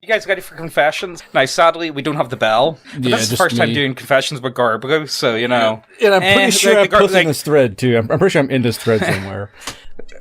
You guys ready for confessions? Now, sadly, we don't have the bell. But this is the first time doing confessions with Garbo, so, you know. And I'm pretty sure I posted in this thread, too. I'm pretty sure I'm in this thread somewhere.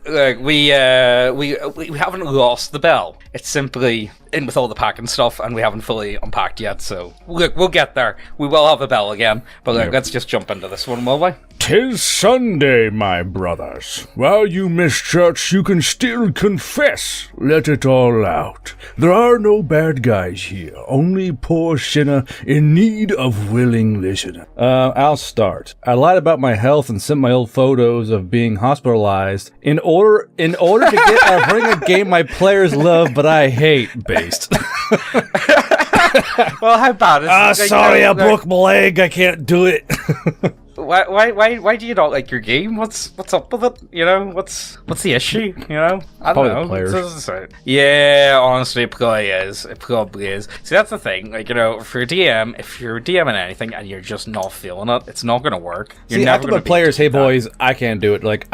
Like, we haven't lost the bell. It's simply in with all the packing stuff, and we haven't fully unpacked yet, so look, we'll get there. We will have a bell again, but let's just jump into this one, will we? 'Tis Sunday, my brothers. While you miss church, you can still confess. Let it all out. There are no bad guys here, only poor sinner in need of willing listener. I'll start. I lied about my health and sent my old photos of being hospitalized in order to get bring a game my players love but I hate based. Well, how bad is it? Sorry, I broke my leg. I can't do it. Why do you not like your game? What's up with it? You know, what's the issue? You know, I don't know. Players. Yeah, honestly, it probably is. It probably is. See, that's the thing. Like, you know, for a DM, if you're DMing anything and you're just not feeling it, it's not going to work. You're never going to players. Hey, boys, I can't do it. Like,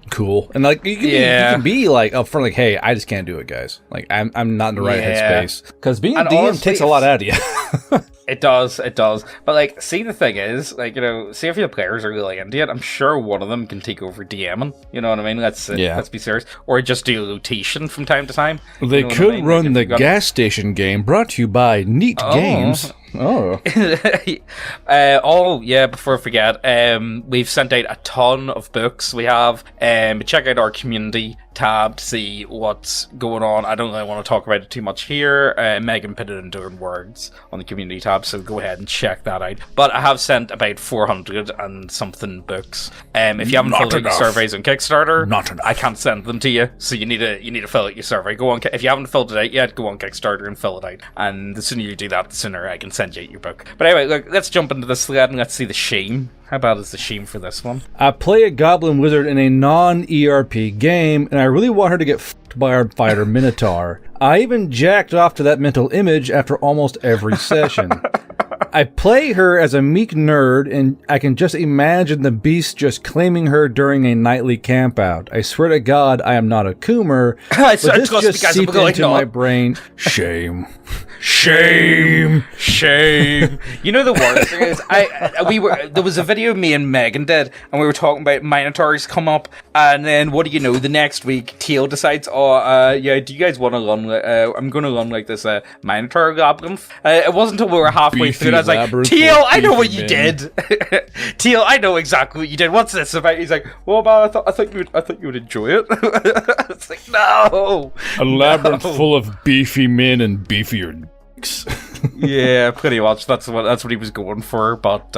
cool. And like you can be like up front, like, hey, I just can't do it, guys. Like, I'm not in the right headspace. Because being a DM honestly, takes a lot out of you. It does. But like, see, the thing is, like, you know, see if your players are really into it, I'm sure one of them can take over DMing. You know what I mean? Let's be serious. Or just do a rotation from time to time. They could run the gas station game, brought to you by Neat Games. Oh. Before I forget, we've sent out a ton of books. We have, check out our community tab to see what's going on. I don't really want to talk about it too much here. Megan put it into her words on the community tab, so go ahead and check that out. But I have sent about 400 and something books. If you haven't filled out your surveys on Kickstarter, I can't send them to you. So you need to fill out your survey. Go on, if you haven't filled it out yet, go on Kickstarter and fill it out. And the sooner you do that, the sooner I can send you your book. But anyway, look, let's jump into this thread and let's see the shame. How bad is the shame for this one? I play a goblin wizard in a non-ERP game, and I really want her to get f***ed by our fighter Minotaur. I even jacked off to that mental image after almost every session. I play her as a meek nerd, and I can just imagine the beast just claiming her during a nightly campout. I swear to God, I am not a coomer, but this just seeped into my brain. Shame. Shame. You know the worst thing is, there was a video me and Megan did, and we were talking about Minotaurs come up, and then what do you know? The next week, Teal decides, do you guys want to run? I'm going to run like this Minotaur labyrinth. It wasn't until we were halfway through. I was like, Teal, I know what you did. Teal, I know exactly what you did. What's this about? He's like, well, man, I thought you would enjoy it. It's like, no. A labyrinth full of beefy men and beefier dicks. Yeah, pretty much. That's what he was going for. But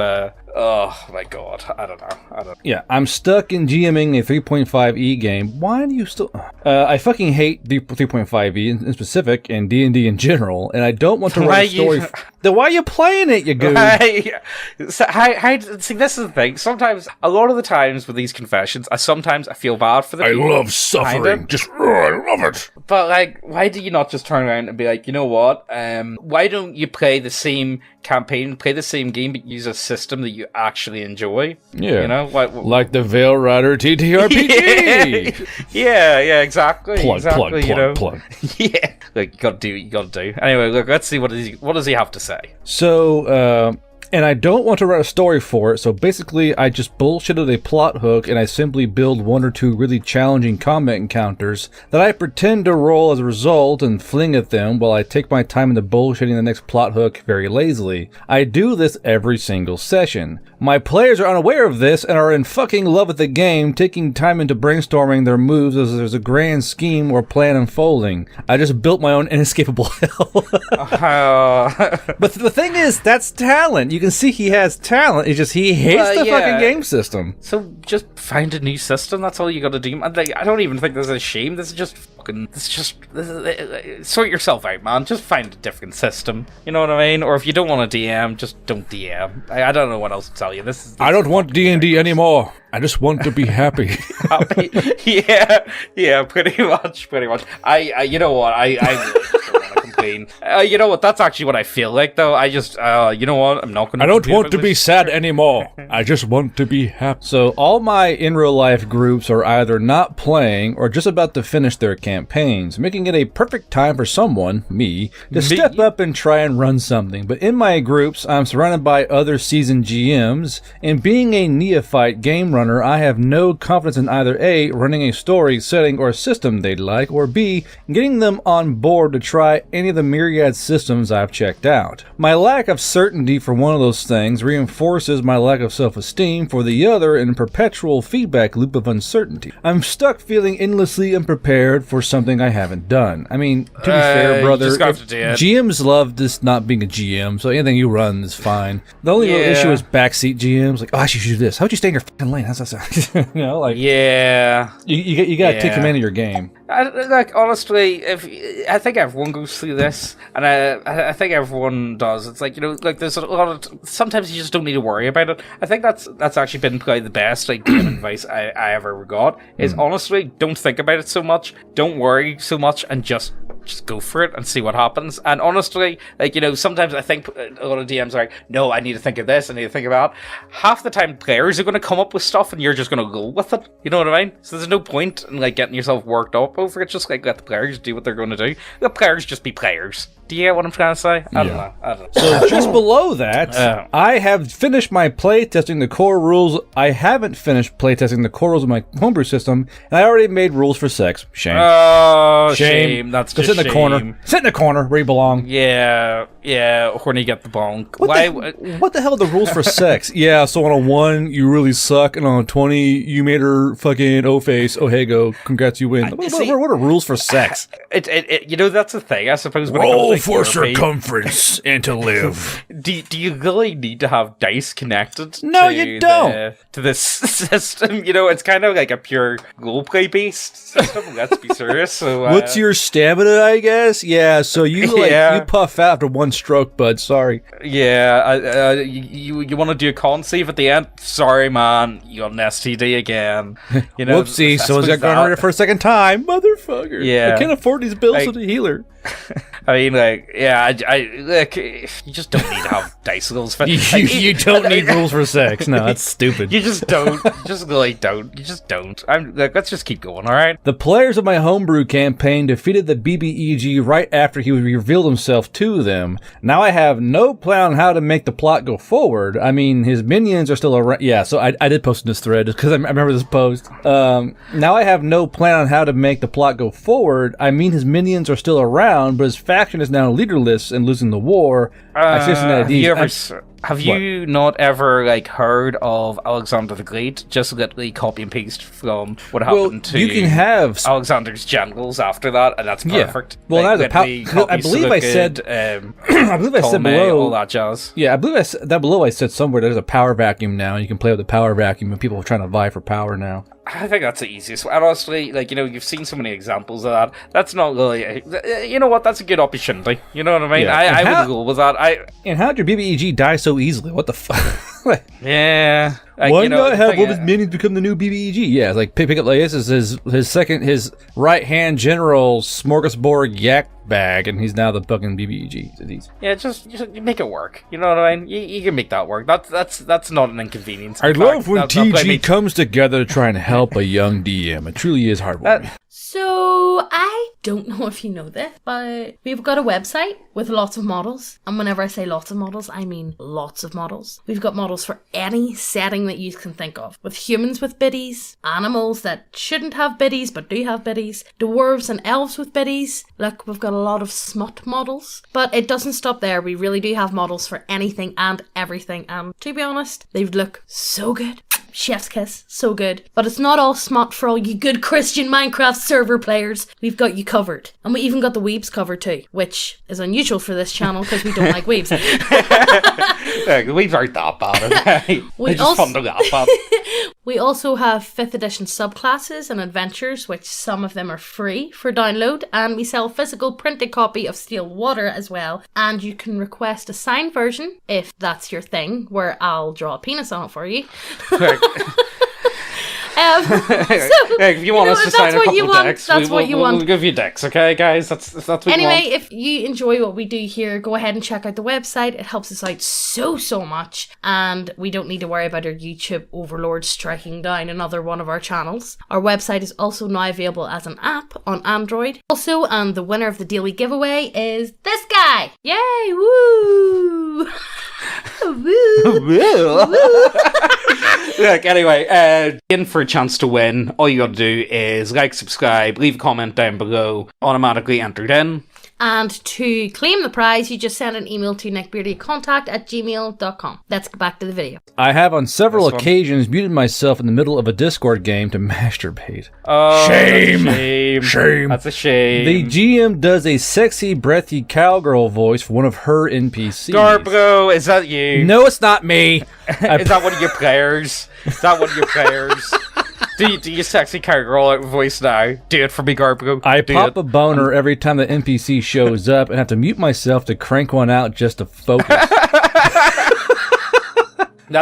oh my God, I don't know. Yeah, I'm stuck in GMing a 3.5e game. Why do you still? I fucking hate the 3.5e in specific and D&D in general, and I don't want to write a story. Then why are you playing it, you goof? See, this is the thing. Sometimes, a lot of the times with these confessions, I feel bad for the people. I love suffering. I love it. But like, why do you not just turn around and be like, you know what? Why don't you play the same campaign, play the same game, but use a system that you actually enjoy? Yeah, you know, like the Veil Rider TTRPG. yeah, exactly. Plug. Yeah, look, you gotta do. Anyway, look, let's see what does he have to say. So, and I don't want to write a story for it, so basically I just bullshitted a plot hook and I simply build one or two really challenging combat encounters that I pretend to roll as a result and fling at them while I take my time into bullshitting the next plot hook very lazily. I do this every single session. My players are unaware of this and are in fucking love with the game, taking time into brainstorming their moves as there's a grand scheme or plan unfolding. I just built my own inescapable hell. But the thing is, that's talent. You can see he has talent. It's just he hates the fucking game system. So just find a new system. That's all you got to do. I don't even think this is a shame. This is just sort yourself out, man. Just find a different system. You know what I mean? Or if you don't want to DM, just don't DM. I don't know what else to tell you. I don't want D&D anymore. I just want to be happy. Yeah, pretty much. You know what? I really don't want to clean. You know what? That's actually what I feel like, though. I just, you know what? I'm not going to. I don't want to be sad anymore. I just want to be happy. So all my in real life groups are either not playing or just about to finish their campaigns, making it a perfect time for someone, me, to step up and try and run something. But in my groups, I'm surrounded by other seasoned GMs, and being a neophyte game runner, I have no confidence in either A, running a story, setting, or system they'd like, or B, getting them on board to try any of the myriad systems I've checked out. My lack of certainty for one of those things reinforces my lack of self-esteem for the other in a perpetual feedback loop of uncertainty. I'm stuck feeling endlessly unprepared for something I haven't done. I mean, to be fair, brother, GMs love this not being a GM, so anything you run is fine. The only real issue is backseat GMs. Like, oh, I should do this. How'd you stay in your fucking lane? How's that sound? You know, like, you gotta take command of your game. Like, honestly, I think everyone goes through this, and I think everyone does. It's like, you know, like there's a lot of, sometimes you just don't need to worry about it. I think that's actually been probably the best like game advice I ever got, is honestly, don't think about it so much, don't worry so much, and just go for it and see what happens. And honestly, like, you know, sometimes I think a lot of DMs are like, no, I need to think of this, I need to think of that. Half the time players are going to come up with stuff and you're just going to go with it, you know what I mean? So there's no point in like getting yourself worked up over it. Just like let the players do what they're going to do. Let players just be players. Do you get what I'm trying to say? I don't know. So just below that, I have finished my playtesting the core rules. I haven't finished playtesting the core rules of my homebrew system, and I already made rules for sex. Shame. Oh, shame. That's just sit in the corner. Sit in the corner where you belong. Yeah. When you get the bonk. What the hell are the rules for sex? Yeah, so on a 1, you really suck, and on a 20, you made her fucking O-face. Oh, hey, go. Congrats, you win. What are rules for sex? You know, that's the thing, I suppose. When roll for circumference and to live. Do you really need to have dice connected? No, you don't. To this system, you know, it's kind of like a pure roleplay based system. Let's be serious. So, what's your stamina? I guess. Yeah. So you you puff out after one stroke, bud. Sorry. Yeah. You want to do a con save at the end? Sorry, man. You got an STD again. You know. Whoopsie. Someone's got gonorrhea for a second time, motherfucker. Yeah. I can't afford these bills with a healer. I mean, like, yeah, like, you just don't need to have dice rules for you don't need rules for sex. No, that's stupid. You just don't. You just really don't. You just don't. I'm like, let's just keep going, all right? The players of my homebrew campaign defeated the BBEG right after he revealed himself to them. Now I have no plan on how to make the plot go forward. I mean, his minions are still around. Yeah, so I did post in this thread just because I remember this post. Now I have no plan on how to make the plot go forward. I mean, his minions are still around, but his faction is now leaderless and losing the war. Have you not ever like heard of Alexander the Great? Just literally copy and paste from what happened to you can have Alexander's generals after that, and that's perfect. Yeah. Well, like, I believe I said below all that jazz. Yeah, I believe I said that below. I said somewhere there's a power vacuum now. You can play with the power vacuum, and people are trying to vie for power now. I think that's the easiest. And honestly, like, you know, you've seen so many examples of that. That's not really, you know what? That's a good opportunity. You know what I mean? Yeah. I would go with that. And how did your BBEG die so easily? What the fuck? Yeah. Like, why not have one of his minions become the new BBEG? Yeah, it's like pick up like this is his right hand general smorgasbord yak bag, and he's now the fucking BBEG. Yeah, just make it work. You know what I mean? You can make that work. That's not an inconvenience. I love when TG comes together to try and help a young DM. It truly is heartwarming. So, I don't know if you know this, but we've got a website with lots of models. And whenever I say lots of models, I mean lots of models. We've got models for any setting that you can think of. With humans with biddies, animals that shouldn't have biddies but do have biddies, dwarves and elves with biddies. Look, we've got a lot of smut models. But it doesn't stop there. We really do have models for anything and everything. And to be honest, they look so good. Chef's kiss, so good. But it's not all smut for all you good Christian Minecraft server players. We've got you covered. And we even got the weebs covered too, which is unusual for this channel because we don't like weebs. Yeah, the weebs aren't that bad, okay? They're just fun to laugh at. We also have 5th edition subclasses and adventures, which some of them are free for download, and we sell a physical printed copy of Steel Water as well, and you can request a signed version, if that's your thing, where I'll draw a penis on it for you. Hey, if you want us to sign a couple of decks, we'll give you decks, okay, guys? That's what you want. Anyway, if you enjoy what we do here, go ahead and check out the website. It helps us out so much, and we don't need to worry about our YouTube overlord striking down another one of our channels. Our website is also now available as an app on Android. Also, and the winner of the daily giveaway is this guy! Yay! Woo! Woo! Look, anyway, in for a chance to win, all you gotta do is like, subscribe, leave a comment down below, automatically entered in. And to claim the prize, you just send an email to neckbeardiacontact@gmail.com. Let's get back to the video. I have on several occasions muted myself in the middle of a Discord game to masturbate. Oh, Shame. That's a shame. Shame. That's a shame. The GM does a sexy, breathy cowgirl voice for one of her NPCs. Garbo, is that you? No, it's not me. Is that one of your players? Is that one of your players? Do you sexy cowgirl voice now? Do it for me, Garbo. I pop a boner every time the NPC shows up and have to mute myself to crank one out just to focus.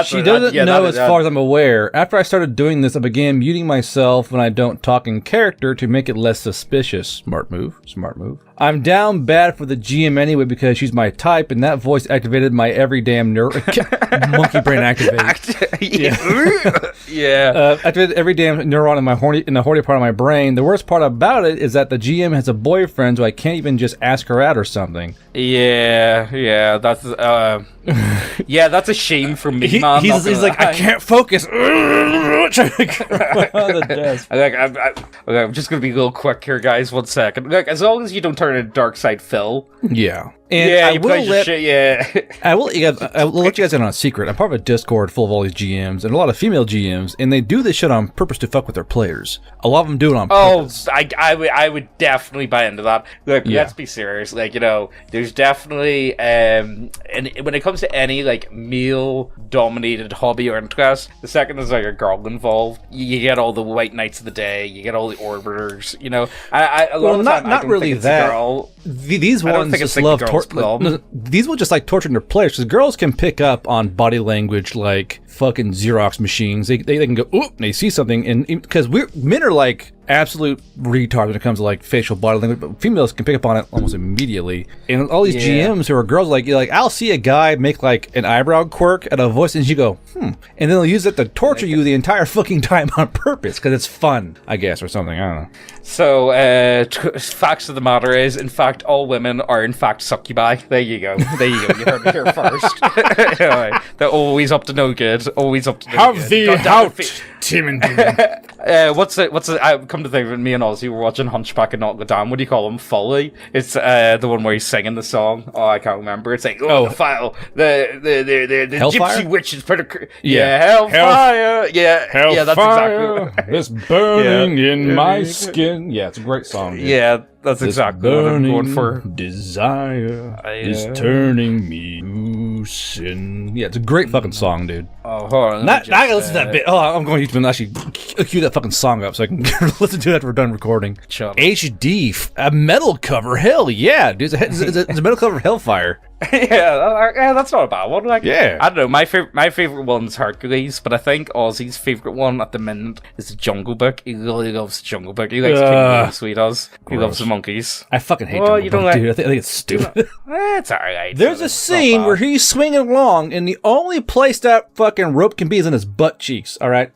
She doesn't know as far as I'm aware. After I started doing this, I began muting myself when I don't talk in character to make it less suspicious. Smart move. Smart move. I'm down bad for the GM anyway because she's my type, and that voice activated my every damn monkey brain activate. Yeah. Activated every damn neuron in the horny part of my brain. The worst part about it is that the GM has a boyfriend, so I can't even just ask her out or something. Yeah. That's that's a shame for me, man. He's like, I can't focus. I'm just gonna be a little quick here, guys. 1 second. Look, as long as you don't turn into Dark Side Phil. Yeah. And I will let I will let you guys in on a secret. I'm part of a Discord full of all these GMs and a lot of female GMs, and they do this shit on purpose to fuck with their players. A lot of them do it on purpose. I would definitely buy into that. Look, let's be serious. Like, there's definitely and when it comes to any like male-dominated hobby or interest, the second there's like a girl involved, you get all the white knights of the day, you get all the orbiters. Not really that. These ones just love these will just like torturing their players because girls can pick up on body language like fucking Xerox machines. They can go oop, and they see something, and because men are like absolute retards when it comes to like facial body language, but females can pick up on it almost immediately. And all these GMs who are girls, like I'll see a guy make like an eyebrow quirk at a voice, and you go and then they'll use it to torture you the entire fucking time on purpose because it's fun, I guess, or something. I don't know. So, facts of the matter is, in fact, all women are in fact succubi. There you go. You heard me here first. They're always up to no good. Always up to no good. Have thee out, Timothy. What's it? I come to think of it, me and Ozzy were watching Hunchback of Notre Dame. What do you call him? Foley. It's the one where he's singing the song. Oh, I can't remember. It's like the file, the gypsy witch is pretty. Hellfire. Yeah, that's exactly. It's burning in my skin. Yeah, it's a great song. Dude. Yeah, that's exactly what I'm going for. Desire is turning me loose. Yeah, it's a great fucking song, dude. Oh, hold on. I gotta listen to that bit. Oh, I'm going to YouTube and actually cue that fucking song up so I can listen to it after we're done recording. HD, a metal cover. Hell yeah, dude. It's a metal cover of Hellfire. Yeah, that's not a bad one. Like, yeah. I don't know. My favorite one's Hercules, but I think Ozzy's favorite one at the minute is the Jungle Book. He really loves Jungle Book. He likes King Louis, so he does. He loves the monkeys. I fucking hate Jungle Book, dude. I think it's stupid. It's alright. There's a scene where he's swinging along, and the only place that fucking rope can be is in his butt cheeks. All right.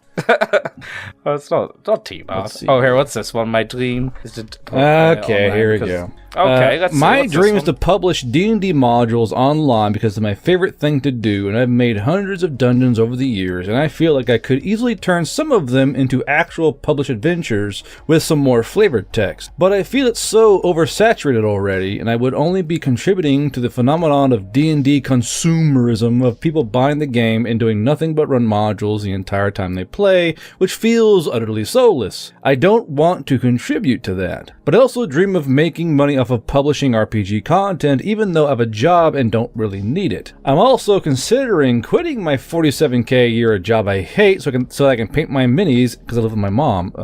It's not too bad. Oh, here, what's this one? My dream is to. Okay, here we go. Okay, let's see. My dream is to publish D&D modules online because it's my favorite thing to do, and I've made hundreds of dungeons over the years, and I feel like I could easily turn some of them into actual published adventures with some more flavored text. But I feel it's so oversaturated already, and I would only be contributing to the phenomenon of D&D consumerism of people buying the game and doing nothing but run modules the entire time they play, which feels utterly soulless. I don't want to contribute to that, but I also dream of making money off of publishing RPG content, even though I have a job and don't really need it. I'm also considering quitting my $47K a year job I hate so I can paint my minis because I live with my mom.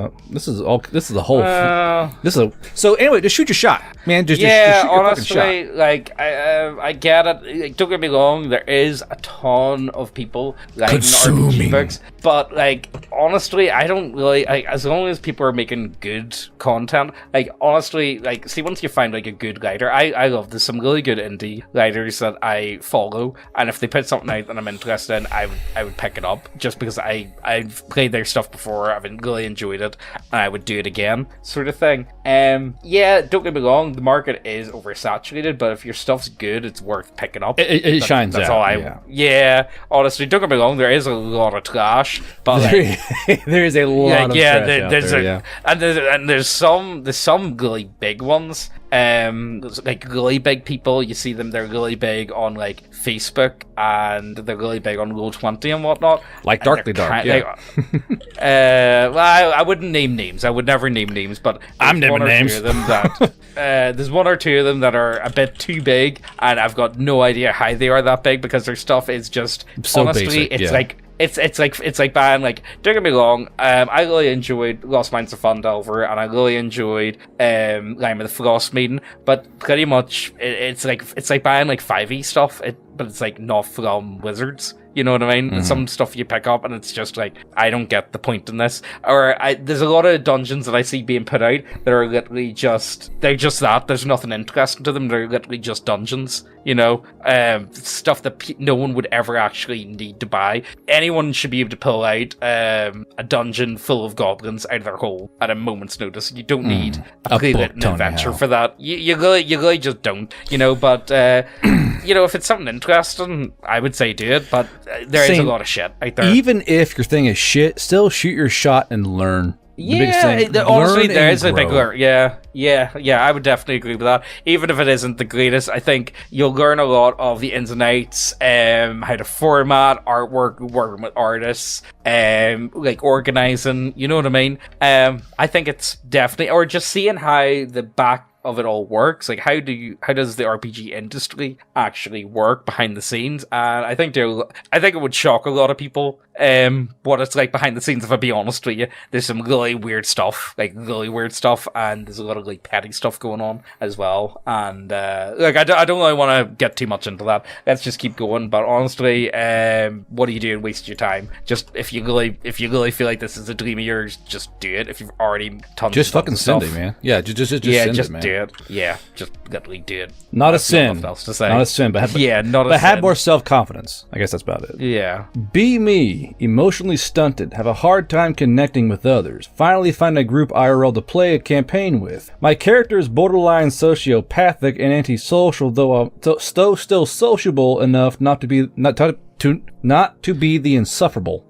So anyway, just shoot your shot, man. Just shoot your honestly, fucking shot. like I get it. Like, don't get me wrong. There is a ton of people writing RPG books. But, like, honestly, I don't really, like, as long as people are making good content, like, honestly, like, see, once you find, like, a good writer, I love, there's some really good indie writers that I follow, and if they put something out that I'm interested in, I would pick it up, just because I've played their stuff before, I've really enjoyed it, and I would do it again, sort of thing. Yeah, don't get me wrong, the market is oversaturated, but if your stuff's good, it's worth picking up. It shines that's out. All yeah, honestly, don't get me wrong, there is a lot of trash, but like, there is a lot of trash out there, yeah. And there's some really big ones. Like really big people, you see them, they're really big on like Facebook and they're really big on Roll20 and whatnot. Like Darkly Dark, yeah. Well, I wouldn't name names. I would never name names, but I'm naming names. There's one or two of them that are a bit too big, and I've got no idea how they are that big because their stuff is just so honestly, basic, it's yeah. like. It's like buying, like, don't get me wrong, I really enjoyed Lost Mines of Fandelver, and I really enjoyed Lime of the Frost Maiden, but pretty much it's like buying like 5e stuff, but it's like not from Wizards. You know what I mean? Mm-hmm. Some stuff you pick up and it's just like, I don't get the point in this. Or there's a lot of dungeons that I see being put out that are literally they're just that. There's nothing interesting to them. They're literally just dungeons, you know? Stuff that no one would ever actually need to buy. Anyone should be able to pull out a dungeon full of goblins out of their hole at a moment's notice. You don't need a pre-written adventure for that. You really just don't, you know? But, you know, if it's something interesting, I would say do it, but there is a lot of shit out there. Even if your thing is shit, still shoot your shot and learn. Honestly, there is a big learn. Yeah, I would definitely agree with that. Even if it isn't the greatest, I think you'll learn a lot of the ins and outs, how to format artwork, working with artists, like organizing, you know what I mean? I think it's definitely, or just seeing how the back of it all works, like how does the RPG industry actually work behind the scenes? And I think it would shock a lot of people what it's like behind the scenes. If I be honest with you, there's some really weird stuff, and there's a lot of like petty stuff going on as well. And like I don't really want to get too much into that. Let's just keep going. But honestly, what are you doing? Waste your time. Just if you really feel like this is a dream of yours, just do it. If you've already tons just of fucking stuff, send it, man. Yeah, just send it, man. Do it. Yeah, just literally do it. Not That's a sin. Nothing else to say. Not a sin, but have more self-confidence. I guess that's about it. Yeah. Be me, emotionally stunted, have a hard time connecting with others. Finally find a group IRL to play a campaign with. My character is borderline sociopathic and antisocial, though still sociable enough not to be the insufferable.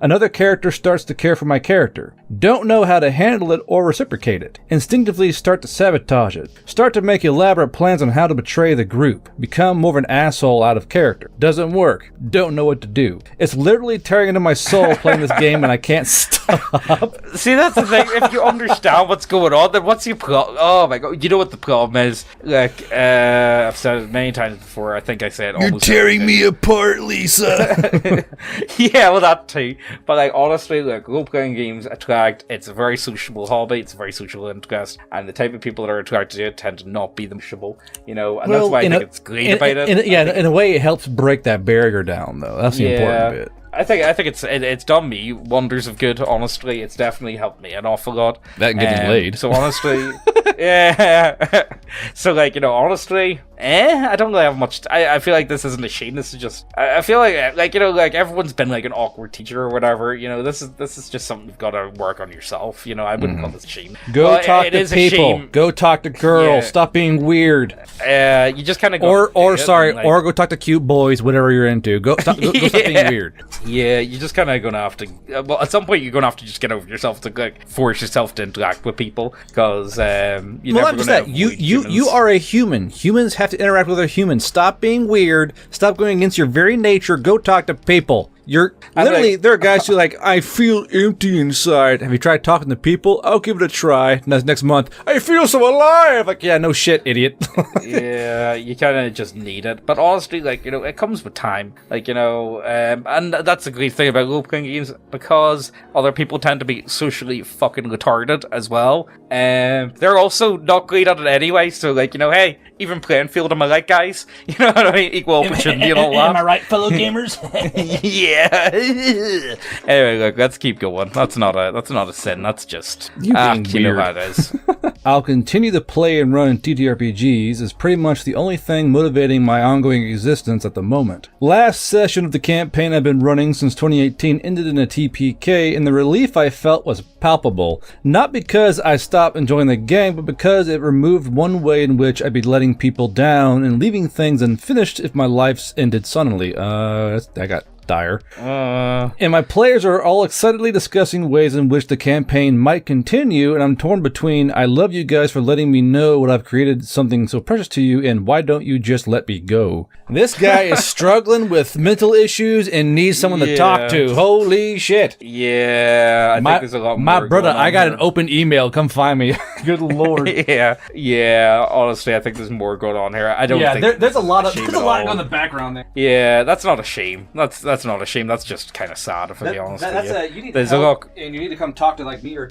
Another character starts to care for my character. Don't know how to handle it or reciprocate it. Instinctively start to sabotage it. Start to make elaborate plans on how to betray the group. Become more of an asshole out of character. Doesn't work. Don't know what to do. It's literally tearing into my soul playing this game and I can't stop. See, that's the thing. If you understand what's going on, then what's your problem? Oh my god. You know what the problem is? Like, I've said it many times before. I think I said You're tearing me apart, Lisa. Yeah, well, that too. But like, honestly, like, role-playing games attract. It's a very sociable hobby. It's a very social interest, and the type of people that are attracted to it tend to not be the sociable, you know. And that's why I think it's great about it. In a way, it helps break that barrier down, though. That's the important bit. I think it's done me wonders of good. Honestly, it's definitely helped me an awful lot. That and getting laid. So honestly, yeah. So like, you know, honestly, I don't really have much. I feel like this isn't a shame. This is just. I feel like you know, like everyone's been like an awkward teacher or whatever. You know, this is just something you've got to work on yourself. You know, I wouldn't call this a shame. Go talk to people. Go talk to girls. Yeah. Stop being weird. You just kind of go. Or go talk to cute boys. Whatever you're into. Go stop being weird. Yeah, you're just kind of going to have to... well, at some point, you're going to have to just get over yourself to like, force yourself to interact with people, because you're never going to have you are a human. Humans have to interact with other humans. Stop being weird. Stop going against your very nature. Go talk to people. There are guys who are like, I feel empty inside. Have you tried talking to people? I'll give it a try. Next month, I feel so alive. Like, yeah, no shit, idiot. Yeah, you kind of just need it. But honestly, like, you know, it comes with time. Like, you know, and that's the great thing about role-playing games, because other people tend to be socially fucking retarded as well. They're also not great at it anyway. So, like, you know, hey, even playing field, am I right, guys? You know what I mean? Equal opportunity and all that. Am I right, fellow gamers? Yeah. Yeah. Anyway, look, let's keep going. That's not a sin. That's just You being you know weird. how it is. I'll continue to play and run TTRPGs is pretty much the only thing motivating my ongoing existence at the moment. Last session of the campaign I've been running since 2018 ended in a TPK, and the relief I felt was palpable. Not because I stopped enjoying the game, but because it removed one way in which I'd be letting people down and leaving things unfinished if my life ended suddenly. That got dire. And my players are all excitedly discussing ways in which the campaign might continue, and I'm torn between I love you guys for letting me know what I've created something so precious to you, and why don't you just let me go? This guy is struggling with mental issues and needs someone to talk to. Holy shit. Yeah, I think there's a lot more. My brother, going on I got here. an open email. Come find me. Good lord. Yeah. Honestly, I think there's more going on here. I don't think there's a lot of shame there's at a lot all. on the background there. Yeah, that's not a shame. That's not a shame. That's just kind of sad, if I be honest with you. You need There's a lot. and you need to come talk to like me or.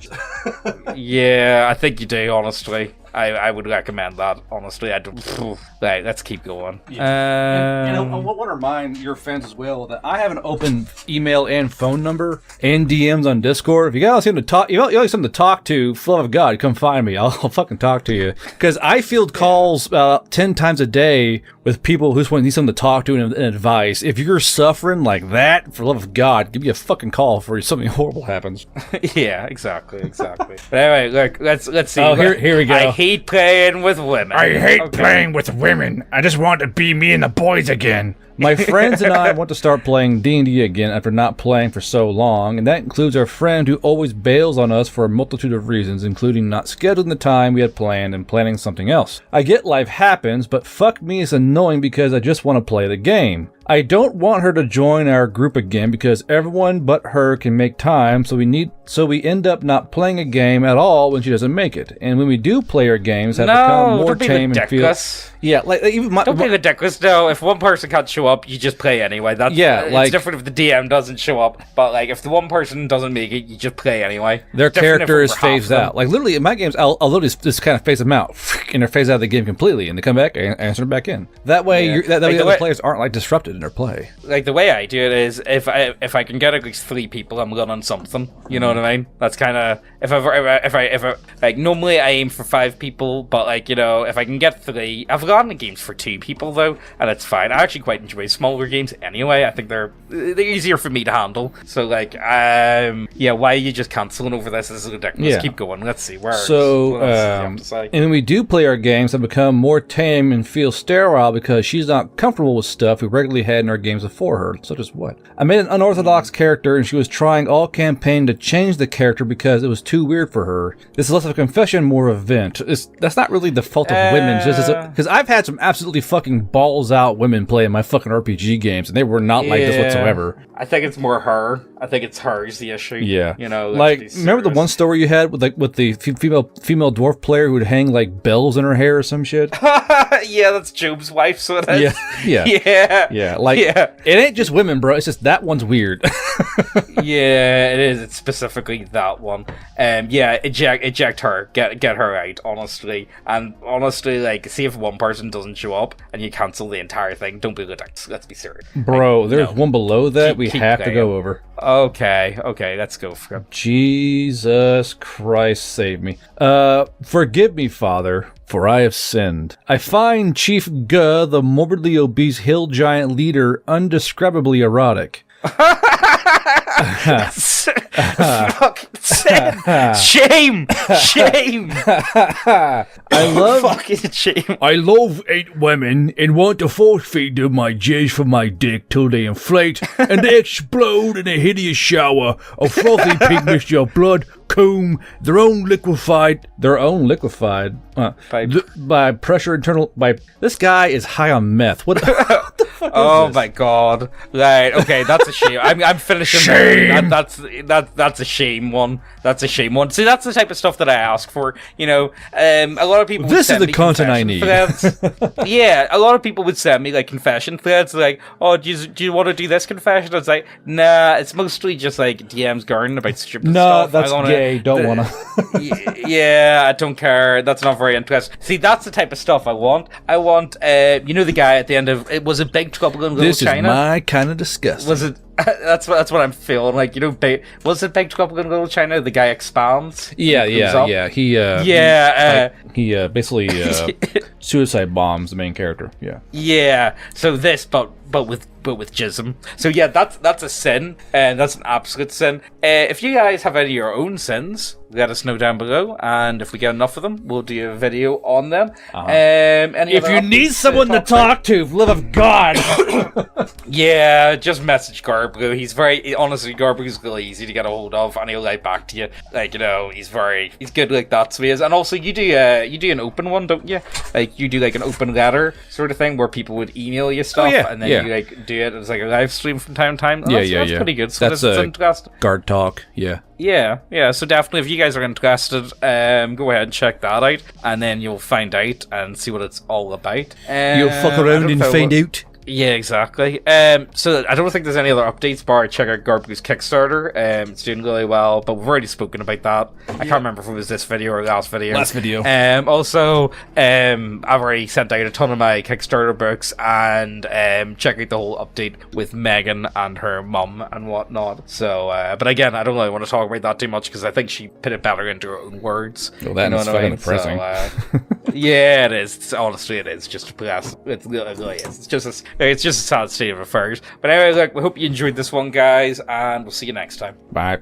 Yeah, I think you do. Honestly, I would recommend that. Honestly, I don't. Right, let's keep going. And I want to remind your fans as well that I have an open email and phone number and DMs on Discord. If you guys need to talk, you got something to talk to, for the love of God, come find me. I'll fucking talk to you. Because I field calls 10 times a day with people who just need something to talk to and advice. If you're suffering like that, for the love of God, give me a fucking call before something horrible happens. Yeah, exactly. But anyway, look, let's see. Oh, here we go. I hate playing with women. I hate Okay. playing with women. I just want to be me and the boys again. My friends and I want to start playing D&D again after not playing for so long, and that includes our friend who always bails on us for a multitude of reasons, including not scheduling the time we had planned and planning something else. I get life happens, but fuck me, it's annoying because I just want to play the game. I don't want her to join our group again because everyone but her can make time, so we end up not playing a game at all when she doesn't make it. And when we do play our games, have become more don't be tame and feel. ridiculous. Yeah, like even my. Don't be ridiculous. No, if one person can't show up, you just play anyway. That's it's different if the DM doesn't show up, but like if the one person doesn't make it, you just play anyway. Their It's different character if is we're half phased them. out. Like literally in my games, I'll literally just kind of phase them out, and they're phased out of the game completely, and they come back and answer them back in. That way, Yeah. that Like way the the other way- players aren't like disrupted in their play. Like the way I do it is if I can get at least 3 people, I'm running something. You know what I mean? That's kind of if I like normally I aim for 5 people, but like you know if I can get 3, I've gotten the games for 2 people though, and it's fine. I actually quite enjoy smaller games anyway. I think they're easier for me to handle. So like yeah, why are you just canceling over this? This is ridiculous. Yeah. Keep going. Let's see where. So, what else do you have to say? and when we do play our games, I become more tame and feel sterile because she's not comfortable with stuff we regularly had in our games before her. Such as what? I made an unorthodox character, and she was trying all campaign to change the character because it was too weird for her. This is less of a confession, more of a vent. That's not really the fault of women, just because I've had some absolutely fucking balls out women playing my fucking RPG games, and they were not like this whatsoever. I think it's more her. I think it's her's the issue. Yeah, you know, like let's be remember the serious. one story you had with the female dwarf player who would hang like bells in her hair or some shit? Yeah, that's Job's wife, so it is. Yeah. Like it ain't just women, bro. It's just that one's weird. Yeah, it is. It's specifically that one. Yeah, eject her. Get her out, honestly. And honestly, like, see if one person doesn't show up and you cancel the entire thing. Don't be ridiculous. Let's be serious. Bro, Like, there's no. one below that we Keep have to playing. go over. Okay, let's go for it. Jesus Christ, save me. Forgive me, Father, for I have sinned. I find Chief Guh, the morbidly obese hill giant leader, undescribably erotic. Fucking shame! I love Fucking shame. I love 8 women and want to force feed them my jizz from my dick till they inflate and they explode in a hideous shower of frothy pink mixture of blood, comb, their own liquefied. by pressure internal by this guy is high on meth. What the fuck is Oh this? my god! Right, okay, that's a shame. I'm finishing. Shame! That's a shame one. That's a shame one. See, that's the type of stuff that I ask for. You know, a lot of people. Would This is send the me content I confession need. threads. Yeah, a lot of people would send me like confession threads, like, "Oh, do you want to do this confession?" I was like, "Nah." It's mostly just like DMs garden about stupid No, stuff. that's gay. Don't wanna. Yeah, I don't care. That's not very interesting. See, that's the type of stuff I want. You know, the guy at the end of it was a Big Trouble in Little This is China. my kind of disgusting. That's what I'm feeling like. You know, was it Big Trouble in Little China? The guy expands. Yeah. He basically suicide bombs the main character. Yeah. Yeah. So this, but with jism. So yeah, that's a sin, and that's an absolute sin. If you guys have any of your own sins, let us know down below, and if we get enough of them, we'll do a video on them. If you need someone to talk to, love of God. Yeah, just message Garblu. Honestly, Garblu's really easy to get a hold of, and he'll write back to you. Like, you know, he's good like that, so he is. And also, you do an open one, don't you? Like, you do like an open letter sort of thing where people would email you stuff, and then you like do it as like a live stream from time to time. That's pretty good. So that's interesting. Guard talk. Yeah. Yeah. So definitely, if you guys are interested, go ahead and check that out, and then you'll find out and see what it's all about. You'll fuck around and find out. Yeah, exactly. So I don't think there's any other updates, bar check out Garblu's Kickstarter. It's doing really well, but we've already spoken about that. I can't remember if it was this video or last video. Also, I've already sent out a ton of my Kickstarter books, and check out the whole update with Megan and her mum and whatnot. So, but again, I don't really want to talk about that too much because I think she put it better into her own words. Well, that is fucking depressing. Yeah, it is. Honestly, it is just depressing. It really is. It's just a sad state of affairs. But anyway, look, we hope you enjoyed this one, guys, and we'll see you next time. Bye.